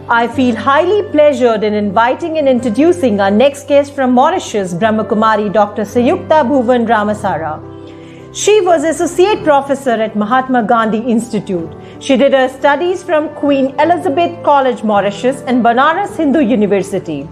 I feel highly pleasured in inviting and introducing our next guest from Mauritius, Brahmakumari Dr. Sunyukta Bhowon Ramasara. She was Associate Professor at Mahatma Gandhi Institute. She did her studies from Queen Elizabeth College, Mauritius and Banaras Hindu University.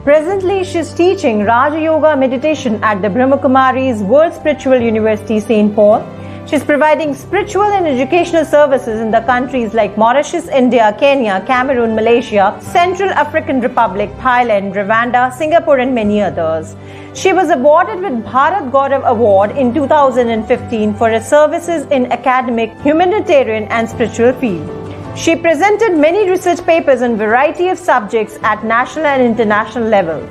Presently, she is teaching Raja Yoga meditation at the Brahmakumari's World Spiritual University, St. Paul. She is providing spiritual and educational services in the countries like Mauritius, India, Kenya, Cameroon, Malaysia, Central African Republic, Thailand, Rwanda, Singapore and many others. She was awarded with Bharat Gaurav Award in 2015 for her services in academic, humanitarian and spiritual field. She presented many research papers on a variety of subjects at national and international level,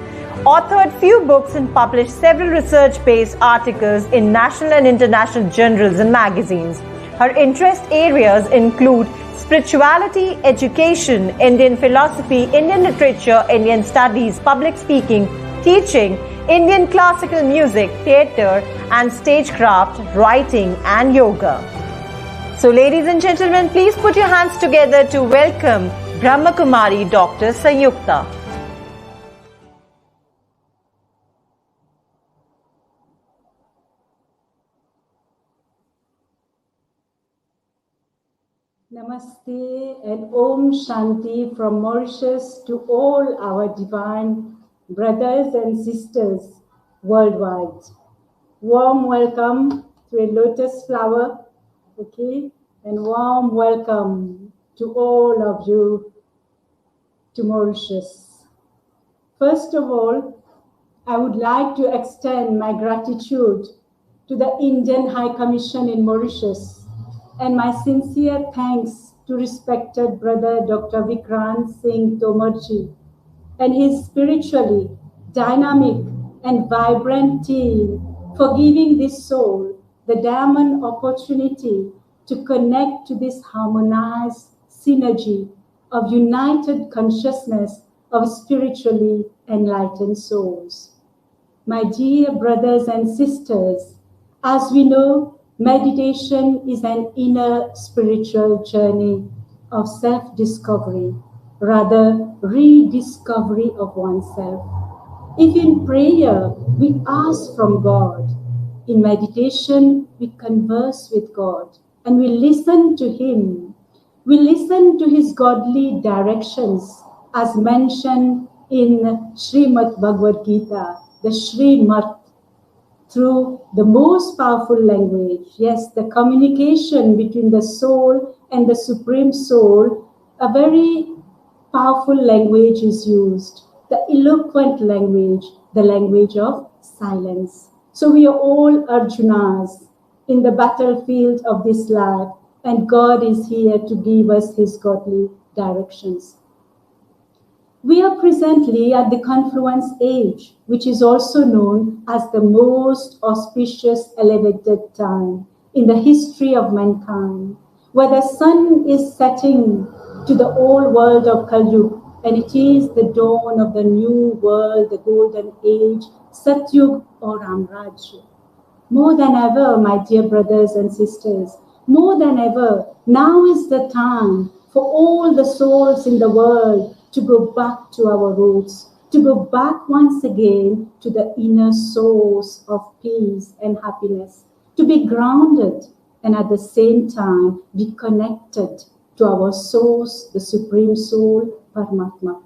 authored few books and published several research-based articles in national and international journals and magazines. Her interest areas include spirituality, education, Indian philosophy, Indian literature, Indian studies, public speaking, teaching, Indian classical music, theatre and stagecraft, writing and yoga. So ladies and gentlemen, please put your hands together to welcome Brahmakumari Dr. Sunyukta. Namaste and Om Shanti from Mauritius to all our divine brothers and sisters worldwide. Warm welcome to a lotus flower, okay, and warm welcome to all of you to Mauritius. First of all, I would like to extend my gratitude to the Indian High Commission in Mauritius and my sincere thanks to respected brother Dr. Vikrant Singh Tomarji and his spiritually dynamic and vibrant team for giving this soul the diamond opportunity to connect to this harmonized synergy of united consciousness of spiritually enlightened souls. My dear brothers and sisters, as we know, meditation is an inner spiritual journey of self-discovery, rather rediscovery of oneself. If in prayer we ask from God, in meditation we converse with God and we listen to Him. We listen to His godly directions as mentioned in Srimad Bhagavad Gita, the Srimad, through the most powerful language. Yes, the communication between the soul and the Supreme Soul, a very powerful language is used, the eloquent language, the language of silence. So we are all Arjunas in the battlefield of this life, and God is here to give us His godly directions. We are presently at the confluence age, which is also known as the most auspicious elevated time in the history of mankind, where the sun is setting to the old world of Kali Yuga, and it is the dawn of the new world, the golden age, Satyug or Ramraj. More than ever, my dear brothers and sisters, more than ever, now is the time for all the souls in the world to go back to our roots, to go back once again to the inner source of peace and happiness, to be grounded and at the same time be connected to our source, the Supreme Soul, Paramatma.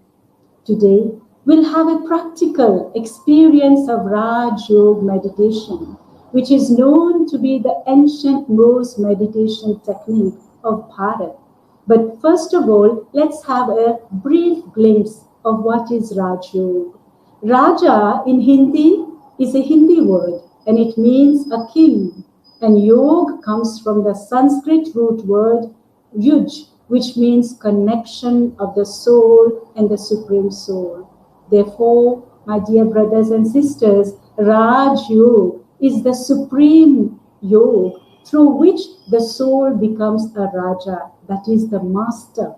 Today, we'll have a practical experience of Raj Yoga meditation, which is known to be the ancient most meditation technique of Bharat. But first of all, let's have a brief glimpse of what is Raj Yoga. Raja in Hindi is a Hindi word and it means a king. And Yoga comes from the Sanskrit root word yuj, which means connection of the soul and the Supreme Soul. Therefore, my dear brothers and sisters, Raj Yoga is the supreme yoga through which the soul becomes a Raja, that is the master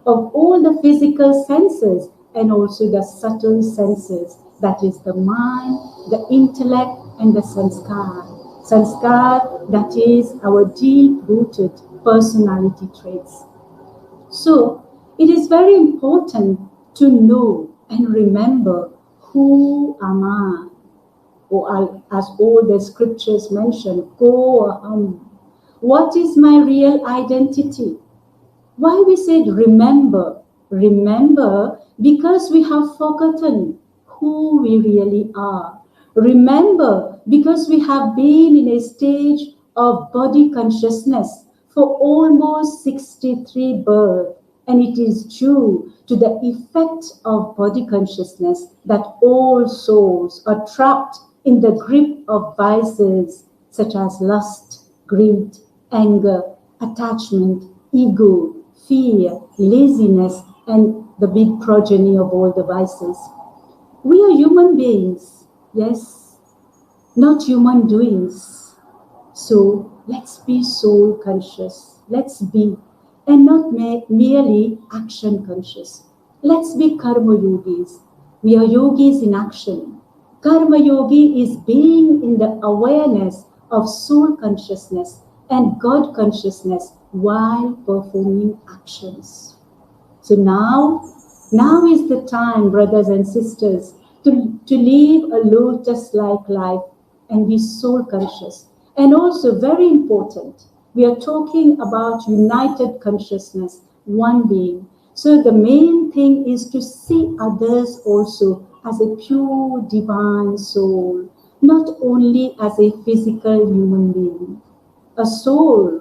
of all the physical senses and also the subtle senses, that is the mind, the intellect and the sanskar. Sanskar, that is our deep-rooted personality traits. So, It is very important to know and remember who am I, or as all the scriptures mention, ko aham. What is my real identity? Why we said remember? Remember because we have forgotten who we really are. Remember because we have been in a stage of body consciousness for almost 63 births, and it is due to the effect of body consciousness that all souls are trapped in the grip of vices such as lust, greed, anger, attachment, ego, fear, laziness, and the big progeny of all the vices. We are human beings, yes, not human doings. So let's be soul conscious. Let's be, and not merely action conscious. Let's be karma yogis. We are yogis in action. Karma yogi is being in the awareness of soul consciousness and God consciousness while performing actions. So now is the time, brothers and sisters, to live a lotus-like life and be soul conscious. And also very important, we are talking about united consciousness, one being. So the main thing is to see others also as a pure divine soul, not only as a physical human being. A soul.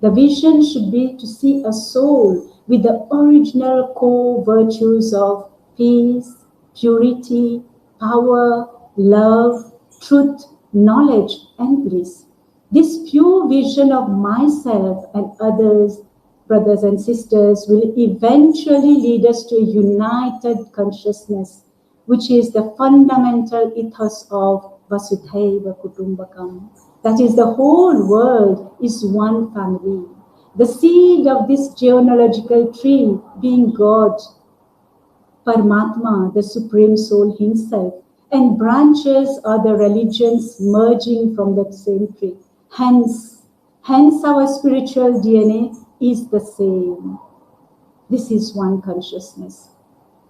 The vision should be to see a soul with the original core virtues of peace, purity, power, love, truth, knowledge, and bliss. This pure vision of myself and others, brothers and sisters, will eventually lead us to a united consciousness, which is the fundamental ethos of Vasudhaiva Kutumbakam. That is, the whole world is one family. The seed of this genealogical tree being God, Paramatma, the Supreme Soul Himself, and branches are the religions merging from that same tree. Hence our spiritual DNA is the same. This is one consciousness.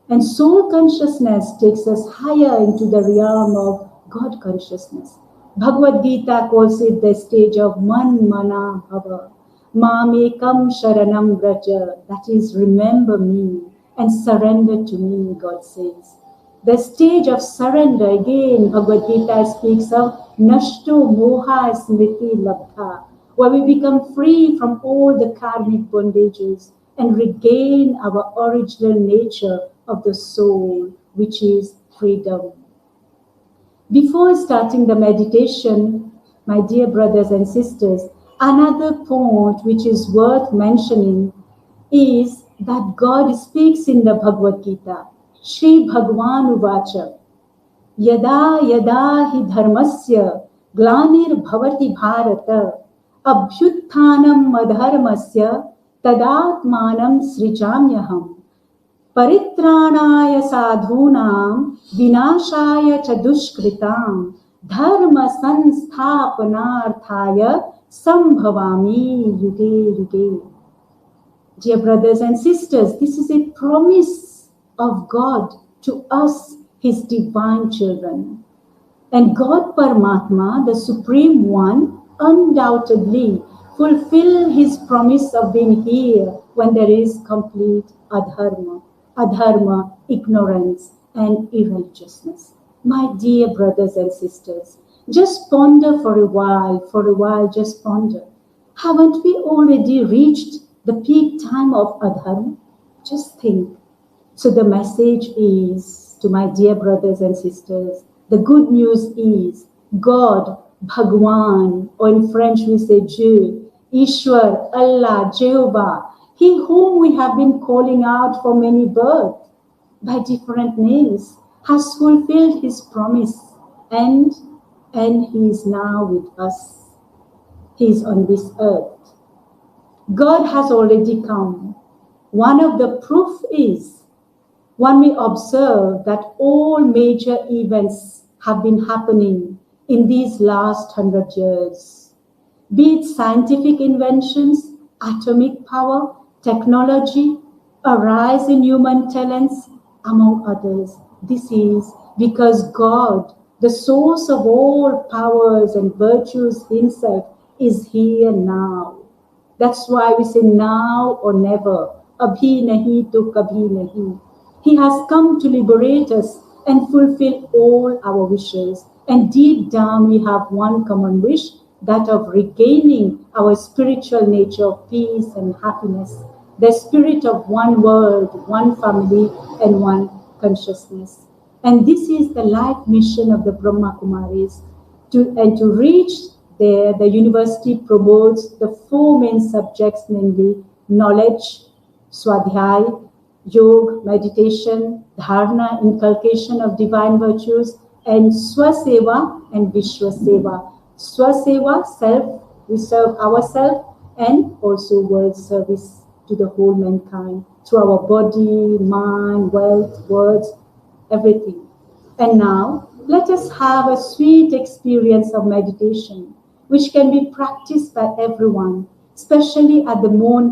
And soul consciousness takes us higher into the realm of God consciousness. Bhagavad Gita calls it the stage of man mana bhava. Mamekam sharanam vraja. That is, remember me and surrender to me, God says. The stage of surrender, again, Bhagavad Gita speaks of nashto moha smriti labdha, where we become free from all the karmic bondages and regain our original nature of the soul, which is freedom. Before starting the meditation, my dear brothers and sisters, another point which is worth mentioning is that God speaks in the Bhagavad Gita. Shri Bhagwan Uvacha, Yada yada hi dharmasya glanir bhavati bharata abhyutthanam madharmasya tadatmanam srijamyaham. परित्राणाय साधूनां विनाशाय च दुष्कृतां धर्म संस्थापनार्थाय संभवामि युगे युगे. Dear brothers and sisters, this is a promise of God to us, His divine children. And God Paramatma, the Supreme One, undoubtedly fulfill His promise of being here when there is complete adharma, ignorance, and irreligiousness. My dear brothers and sisters, just ponder for a while, just ponder. Haven't we already reached the peak time of adharma? Just think. So the message is, to my dear brothers and sisters, the good news is God, Bhagwan, or in French we say Dieu, Ishwar, Allah, Jehovah, He whom we have been calling out for many births by different names, has fulfilled His promise and He is now with us. He is on this earth. God has already come. One of the proof is when we observe that all major events have been happening in these last 100 years, be it scientific inventions, atomic power, technology, a rise in human talents, among others. This is because God, the source of all powers and virtues himself, is here now. That's why we say now or never. Abhi nahi to kabhi nahi. He has come to liberate us and fulfill all our wishes. And deep down, we have one common wish, that of regaining our spiritual nature of peace and happiness, the spirit of one world, one family, and one consciousness. And this is the life mission of the Brahma Kumaris. To reach there, the university promotes the four main subjects, namely knowledge, swadhyay, yoga, meditation, dharana, inculcation of divine virtues, and swaseva and vishwaseva. Swaseva, self, we serve ourselves, and also world service to the whole mankind through our body, mind, wealth, words, everything. And now, let us have a sweet experience of meditation, which can be practiced by everyone, especially at the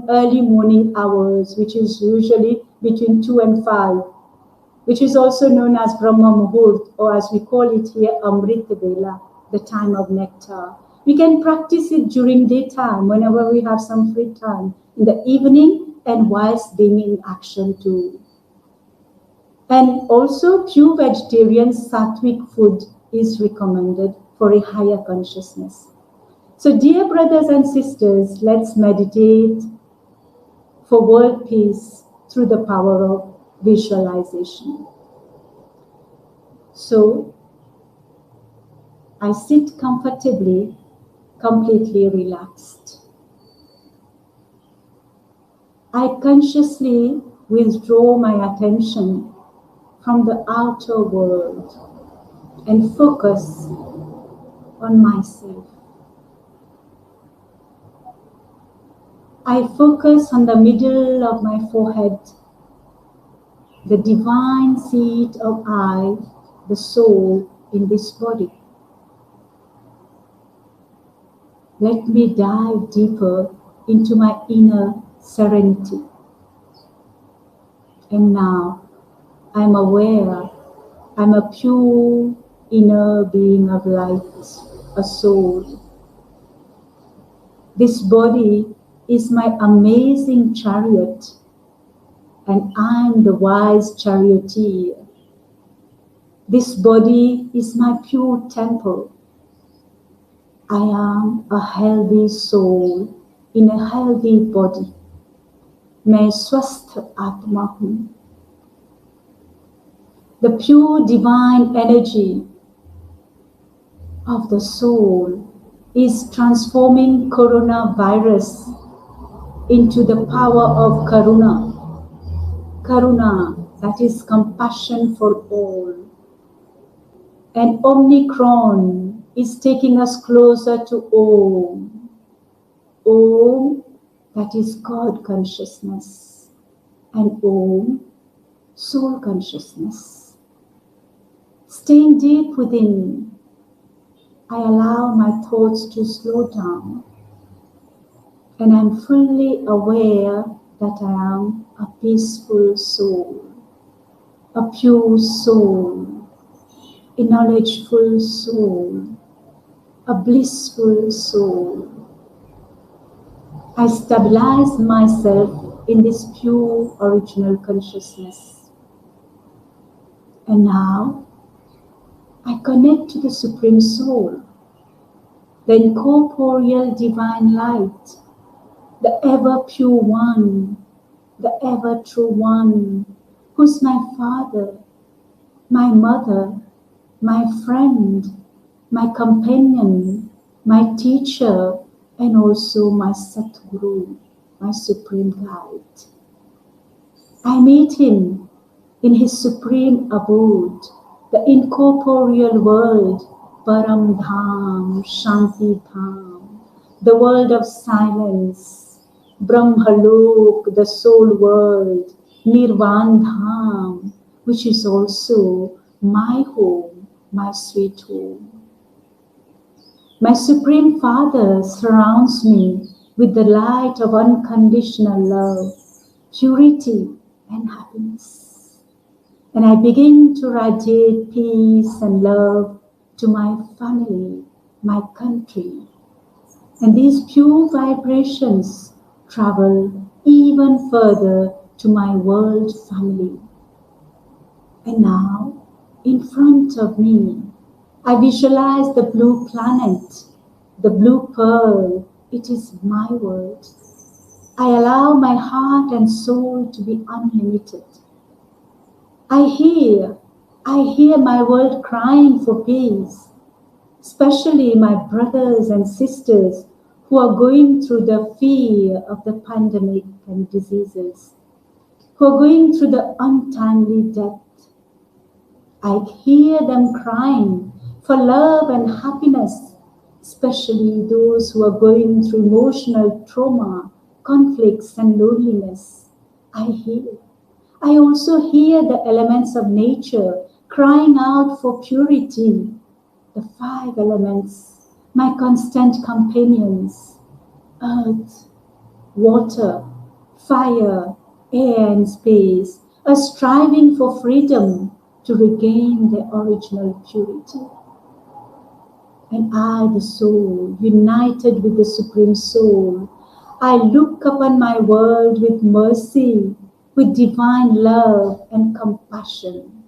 early morning hours, which is usually between 2 and 5, which is also known as Brahma Muhurt, or as we call it here, Amrita Vela, the time of nectar. We can practice it during daytime, whenever we have some free time, in the evening, and whilst being in action too. And also, pure vegetarian sattvic food is recommended for a higher consciousness. So, dear brothers and sisters, let's meditate for world peace through the power of visualization. So, I sit comfortably, completely relaxed. I consciously withdraw my attention from the outer world and focus on myself. I focus on the middle of my forehead, the divine seat of I, the soul in this body. Let me dive deeper into my inner serenity. And now I'm aware I'm a pure inner being of light, a soul. This body is my amazing chariot, and I'm the wise charioteer. This body is my pure temple. I am a healthy soul in a healthy body. मैं स्वस्थ आत्मा हूँ. The pure divine energy of the soul is transforming coronavirus into the power of karuna. Karuna, that is compassion for all. And Omicron is taking us closer to Om. Om, that is God consciousness. And Om, soul consciousness. Staying deep within, I allow my thoughts to slow down. And I'm fully aware that I am a peaceful soul, a pure soul, a knowledgeful soul, a blissful soul. I stabilize myself in this pure original consciousness. And now, I connect to the Supreme Soul, the incorporeal divine light, the ever pure one, the ever true one, who's my father, my mother, my friend, my companion, my teacher, and also my Satguru, my supreme guide. I meet him in his supreme abode, the incorporeal world, Param Dham, Shanti Dham, the world of silence, Brahmalok, the soul world, Nirvan Dham, which is also my home, my sweet home. My Supreme Father surrounds me with the light of unconditional love, purity, and happiness. And I begin to radiate peace and love to my family, my country. And these pure vibrations travel even further to my world family. And now, in front of me, I visualize the blue planet, the blue pearl. It is my world. I allow my heart and soul to be unlimited. I hear my world crying for peace, especially my brothers and sisters who are going through the fear of the pandemic and diseases, who are going through the untimely death. I hear them crying for love and happiness, especially those who are going through emotional trauma, conflicts, and loneliness. I also hear the elements of nature crying out for purity, the 5 elements, my constant companions: earth, water, fire, air, and space, are striving for freedom to regain their original purity. And I, the soul, united with the Supreme Soul, I look upon my world with mercy, with divine love and compassion.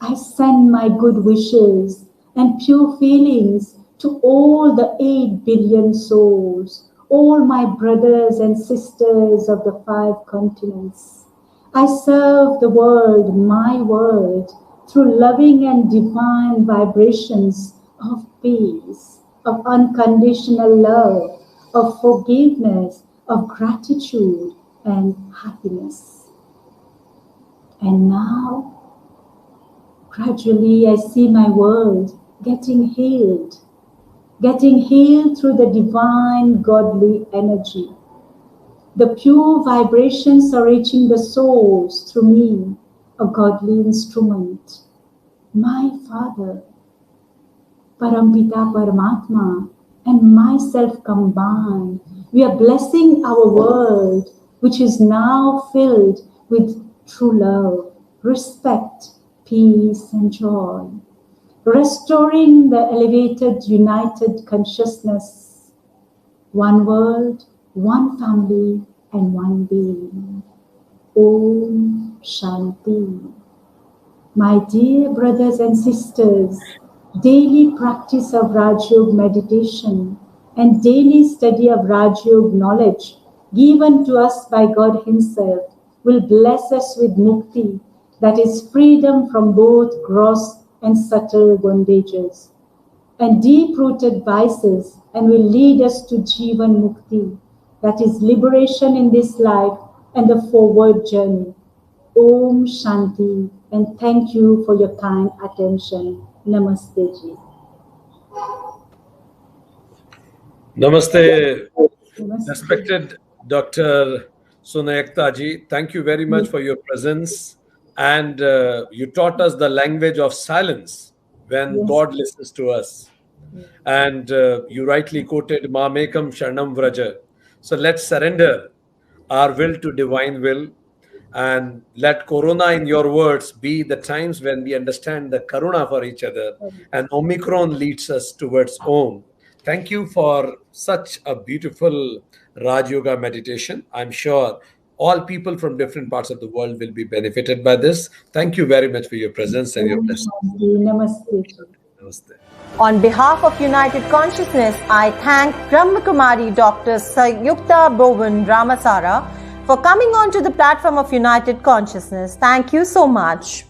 I send my good wishes and pure feelings to all the 8 billion souls, all my brothers and sisters of the 5 continents. I serve the world, my world, through loving and divine vibrations of peace, of unconditional love, of forgiveness, of gratitude and happiness. And now, gradually I see my world getting healed through the divine godly energy. The pure vibrations are reaching the souls through me, a godly instrument. My Father, Parampita Paramatma, and myself combined, we are blessing our world, which is now filled with true love, respect, peace, and joy, restoring the elevated, united consciousness. One world, one family, and one being. Om Shanti. My dear brothers and sisters, daily practice of Raj Yoga meditation and daily study of Raj Yoga knowledge given to us by God Himself will bless us with mukti, that is freedom from both gross and subtle bondages, and deep-rooted vices, and will lead us to Jivan Mukti, that is liberation in this life and the forward journey. Om Shanti, and thank you for your kind attention. Namaste ji. Namaste, respected Dr. Sunyukta ji. Thank you very much for your presence. And you taught us the language of silence when God listens to us. And you rightly quoted Mamekam Sharnam Vraja. So let's surrender our will to divine will, and let Corona, in your words, be the times when we understand the Karuna for each other, and Omicron leads us towards Om. Thank you for such a beautiful Raj Yoga meditation. I'm sure all people from different parts of the world will be benefited by this. Thank you very much for your presence and your blessings. Namaste. Namaste. On behalf of United Consciousness, I thank Brahma Kumari Dr. Sunyukta Bhowon Ramasara for coming onto the platform of United Consciousness. Thank you so much.